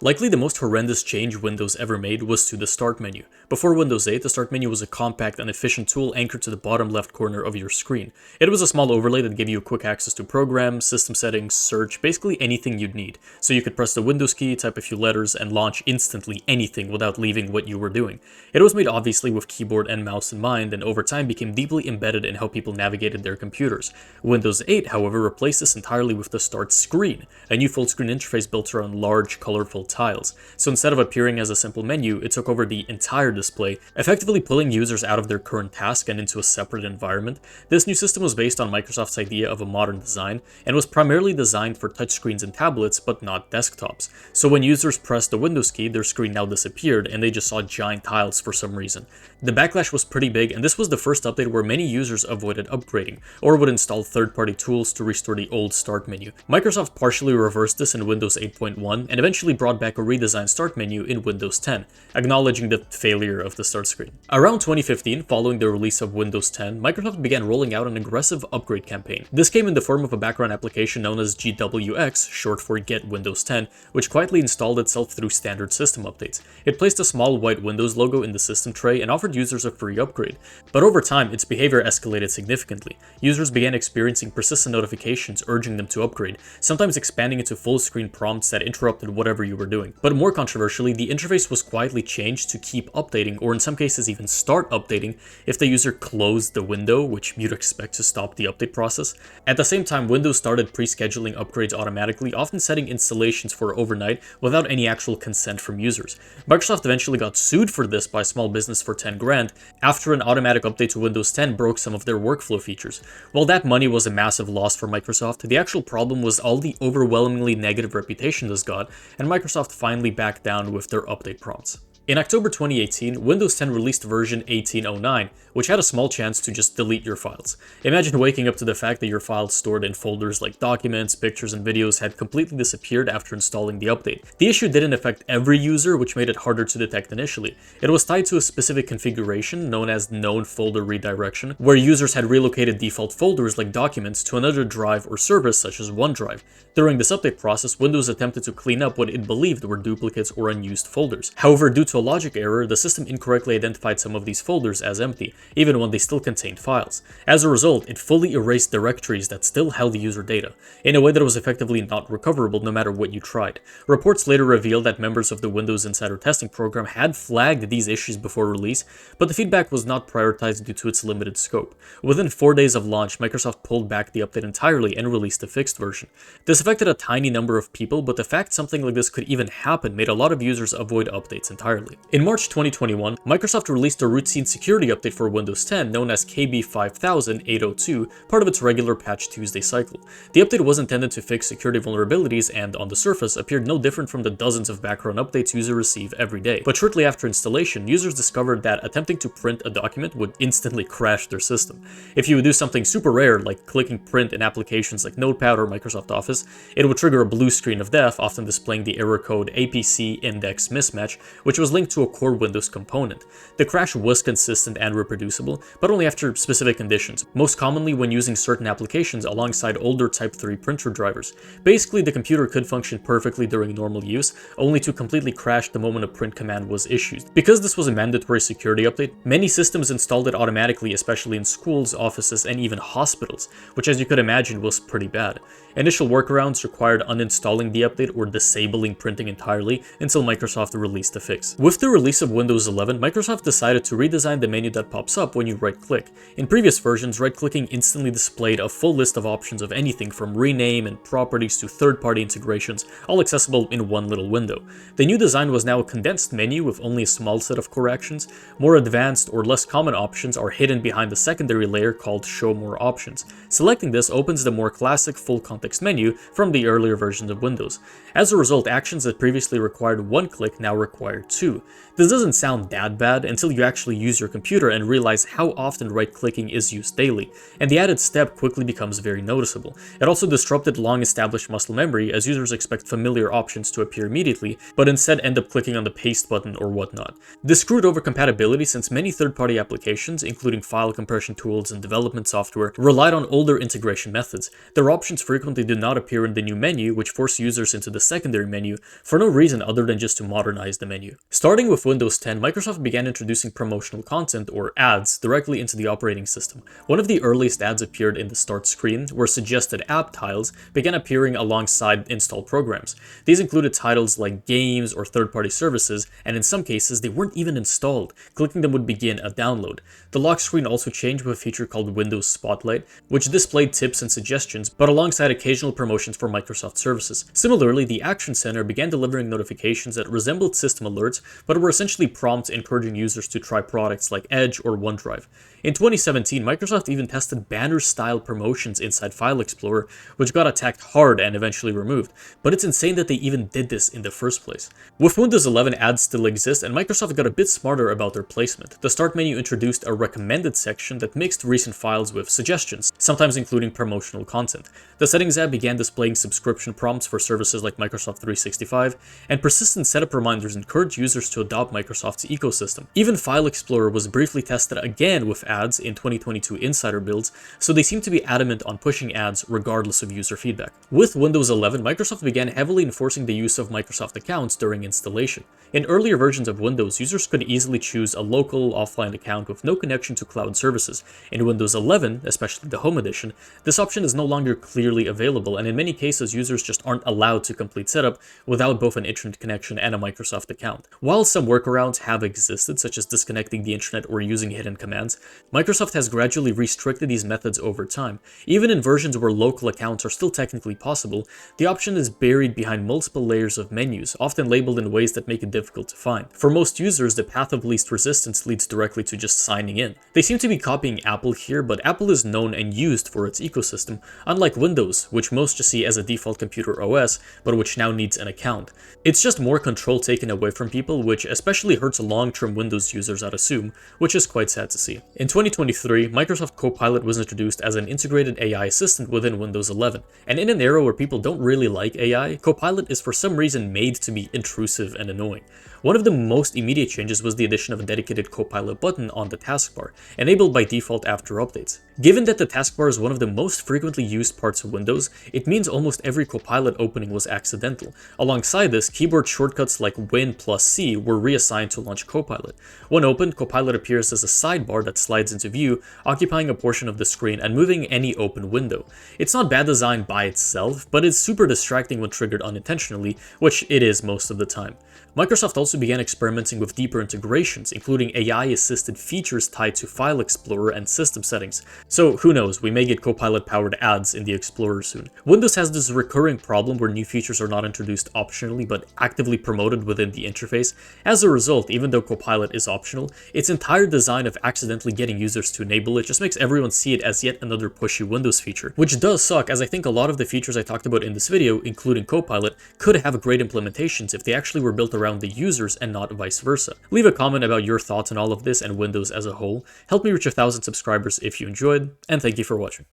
Likely the most horrendous change Windows ever made was to the Start menu. Before Windows 8, the Start menu was a compact and efficient tool anchored to the bottom left corner of your screen. It was a small overlay that gave you quick access to programs, system settings, search, basically anything you'd need. So you could press the Windows key, type a few letters, and launch instantly anything without leaving what you were doing. It was made obviously with keyboard and mouse in mind, and over time became deeply embedded in how people navigated their computers. Windows 8, however, replaced this entirely with the Start screen, a new full-screen interface built around large, colorful tiles. So instead of appearing as a simple menu, it took over the entire display, effectively pulling users out of their current task and into a separate environment. This new system was based on Microsoft's idea of a modern design, and was primarily designed for touchscreens and tablets, but not desktops. So when users pressed the Windows key, their screen now disappeared, and they just saw giant tiles for some reason. The backlash was pretty big, and this was the first update where many users avoided upgrading, or would install third-party tools to restore the old Start menu. Microsoft partially reversed this in Windows 8.1, and eventually brought back a redesigned Start menu in Windows 10, acknowledging the failure of the Start screen. Around 2015, following the release of Windows 10, Microsoft began rolling out an aggressive upgrade campaign. This came in the form of a background application known as GWX, short for Get Windows 10, which quietly installed itself through standard system updates. It placed a small white Windows logo in the system tray and offered users a free upgrade. But over time, its behavior escalated significantly. Users began experiencing persistent notifications urging them to upgrade, sometimes expanding into full-screen prompts that interrupted whatever you were doing. But more controversially, the interface was quietly changed to keep updating, or in some cases even start updating, if the user closed the window, which you'd expect to stop the update process. At the same time, Windows started pre-scheduling upgrades automatically, often setting installations for overnight without any actual consent from users. Microsoft eventually got sued for this by a small business for 10 grand after an automatic update to Windows 10 broke some of their workflow features. While that money was a massive loss for Microsoft, the actual problem was all the overwhelmingly negative reputation this got, and Microsoft finally backed down with their update prompts. In October 2018, Windows 10 released version 1809, which had a small chance to just delete your files. Imagine waking up to the fact that your files stored in folders like documents, pictures, and videos had completely disappeared after installing the update. The issue didn't affect every user, which made it harder to detect initially. It was tied to a specific configuration known as known folder redirection, where users had relocated default folders like documents to another drive or service such as OneDrive. During this update process, Windows attempted to clean up what it believed were duplicates or unused folders. However, due to a logic error, the system incorrectly identified some of these folders as empty, even when they still contained files. As a result, it fully erased directories that still held user data, in a way that was effectively not recoverable no matter what you tried. Reports later revealed that members of the Windows Insider testing program had flagged these issues before release, but the feedback was not prioritized due to its limited scope. Within 4 days of launch, Microsoft pulled back the update entirely and released a fixed version. This affected a tiny number of people, but the fact something like this could even happen made a lot of users avoid updates entirely. In March 2021, Microsoft released a routine security update for Windows 10 known as KB50802, part of its regular Patch Tuesday cycle. The update was intended to fix security vulnerabilities and, on the surface, appeared no different from the dozens of background updates users receive every day. But shortly after installation, users discovered that attempting to print a document would instantly crash their system. If you would do something super rare, like clicking print in applications like Notepad or Microsoft Office, it would trigger a blue screen of death, often displaying the error code APC index mismatch, which was linked to a core Windows component. The crash was consistent and reproducible, but only after specific conditions, most commonly when using certain applications alongside older Type 3 printer drivers. Basically, the computer could function perfectly during normal use, only to completely crash the moment a print command was issued. Because this was a mandatory security update, many systems installed it automatically, especially in schools, offices, and even hospitals, which as you could imagine was pretty bad. Initial workarounds required uninstalling the update or disabling printing entirely until Microsoft released the fix. With the release of Windows 11, Microsoft decided to redesign the menu that pops up when you right-click. In previous versions, right-clicking instantly displayed a full list of options of anything from rename and properties to third-party integrations, all accessible in one little window. The new design was now a condensed menu with only a small set of core actions. More advanced or less common options are hidden behind the secondary layer called Show More Options. Selecting this opens the more classic full context menu from the earlier versions of Windows. As a result, actions that previously required one click now require two. too. This doesn't sound that bad until you actually use your computer and realize how often right-clicking is used daily, and the added step quickly becomes very noticeable. It also disrupted long-established muscle memory, as users expect familiar options to appear immediately, but instead end up clicking on the paste button or whatnot. This screwed over compatibility since many third-party applications, including file compression tools and development software, relied on older integration methods. Their options frequently did not appear in the new menu, which forced users into the secondary menu for no reason other than just to modernize the menu. Starting with Windows 10, Microsoft began introducing promotional content, or ads, directly into the operating system. One of the earliest ads appeared in the start screen, where suggested app tiles began appearing alongside installed programs. These included titles like games or third-party services, and in some cases they weren't even installed. Clicking them would begin a download. The lock screen also changed with a feature called Windows Spotlight, which displayed tips and suggestions, but alongside occasional promotions for Microsoft services. Similarly, the Action Center began delivering notifications that resembled system alerts, but were essentially prompts encouraging users to try products like Edge or OneDrive. In 2017, Microsoft even tested banner-style promotions inside File Explorer, which got attacked hard and eventually removed, but it's insane that they even did this in the first place. With Windows 11, ads still exist, and Microsoft got a bit smarter about their placement. The Start menu introduced a recommended section that mixed recent files with suggestions, sometimes including promotional content. The Settings app began displaying subscription prompts for services like Microsoft 365, and persistent setup reminders encouraged users to adopt Microsoft's ecosystem. Even File Explorer was briefly tested again with ads in 2022 insider builds, so they seem to be adamant on pushing ads regardless of user feedback. With Windows 11, Microsoft began heavily enforcing the use of Microsoft accounts during installation. In earlier versions of Windows, users could easily choose a local offline account with no connection to cloud services. In Windows 11, especially the Home Edition, this option is no longer clearly available, and in many cases users just aren't allowed to complete setup without both an internet connection and a Microsoft account. While some workarounds have existed, such as disconnecting the internet or using hidden commands, Microsoft has gradually restricted these methods over time. Even in versions where local accounts are still technically possible, the option is buried behind multiple layers of menus, often labeled in ways that make it difficult to find. For most users, the path of least resistance leads directly to just signing in. They seem to be copying Apple here, but Apple is known and used for its ecosystem, unlike Windows, which most just see as a default computer OS, but which now needs an account. It's just more control taken away from people, which especially hurts long-term Windows users, I'd assume, which is quite sad to see. In 2023, Microsoft Copilot was introduced as an integrated AI assistant within Windows 11, and in an era where people don't really like AI, Copilot is for some reason made to be intrusive and annoying. One of the most immediate changes was the addition of a dedicated Copilot button on the taskbar, enabled by default after updates. Given that the taskbar is one of the most frequently used parts of Windows, it means almost every Copilot opening was accidental. Alongside this, keyboard shortcuts like Win+C were reassigned to launch Copilot. When opened, Copilot appears as a sidebar that slides into view, occupying a portion of the screen and moving any open window. It's not bad design by itself, but it's super distracting when triggered unintentionally, which it is most of the time. Microsoft also began experimenting with deeper integrations, including AI-assisted features tied to File Explorer and system settings. So who knows, we may get Copilot-powered ads in the Explorer soon. Windows has this recurring problem where new features are not introduced optionally but actively promoted within the interface. As a result, even though Copilot is optional, its entire design of accidentally getting users to enable it just makes everyone see it as yet another pushy Windows feature, which does suck, as I think a lot of the features I talked about in this video, including Copilot, could have great implementations if they actually were built around the users and not vice versa. Leave a comment about your thoughts on all of this and Windows as a whole. Help me reach 1,000 subscribers if you enjoyed, and thank you for watching.